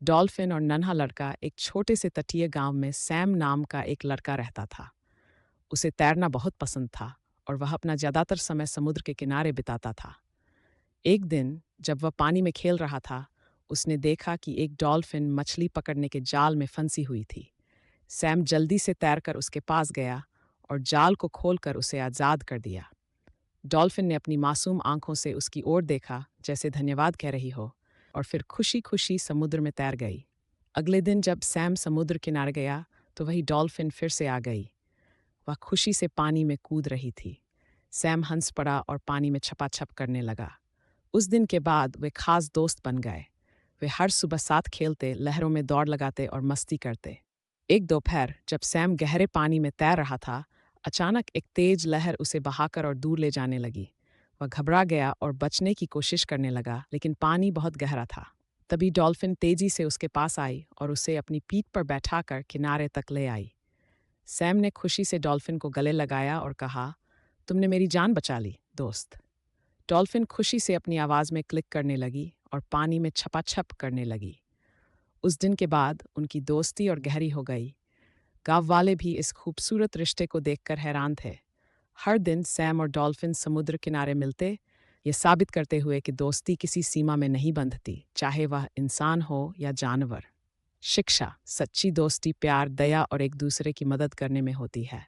Dolphin और नन्हा लड़का एक छोटे से तटीय गांव में सैम नाम का एक लड़का रहता था। उसे तैरना बहुत पसंद था और वह अपना ज़्यादातर समय समुद्र के किनारे बिताता था। एक दिन जब वह पानी में खेल रहा था, उसने देखा कि एक डॉल्फिन मछली पकड़ने के जाल में फंसी हुई थी। सैम जल्दी से तैरकर उसके पास गया और जाल को खोलकर उसे आज़ाद कर दिया। डॉल्फिन ने अपनी मासूम आंखों से उसकी ओर देखा जैसे धन्यवाद कह रही हो, और फिर खुशी खुशी समुद्र में तैर गई। अगले दिन जब सैम समुद्र किनारे गया तो वही डॉल्फिन फिर से आ गई। वह खुशी से पानी में कूद रही थी। सैम हंस पड़ा और पानी में छपाछप करने लगा। उस दिन के बाद वे खास दोस्त बन गए। वे हर सुबह साथ खेलते, लहरों में दौड़ लगाते और मस्ती करते। एक दोपहर जब सैम गहरे पानी में तैर रहा था, अचानक एक तेज लहर उसे बहाकर और दूर ले जाने लगी। वह घबरा गया और बचने की कोशिश करने लगा, लेकिन पानी बहुत गहरा था। तभी डॉल्फिन तेजी से उसके पास आई और उसे अपनी पीठ पर बैठाकर किनारे तक ले आई। सैम ने खुशी से डॉल्फिन को गले लगाया और कहा, तुमने मेरी जान बचा ली, दोस्त। डॉल्फिन खुशी से अपनी आवाज़ में क्लिक करने लगी और पानी में छपाछप करने लगी। उस दिन के बाद उनकी दोस्ती और गहरी हो गई। गांव वाले भी इस खूबसूरत रिश्ते को देखकर हैरान थे। हर दिन सैम और डॉल्फिन समुद्र किनारे मिलते, ये साबित करते हुए कि दोस्ती किसी सीमा में नहीं बंधती, चाहे वह इंसान हो या जानवर। शिक्षा: सच्ची दोस्ती प्यार, दया और एक दूसरे की मदद करने में होती है।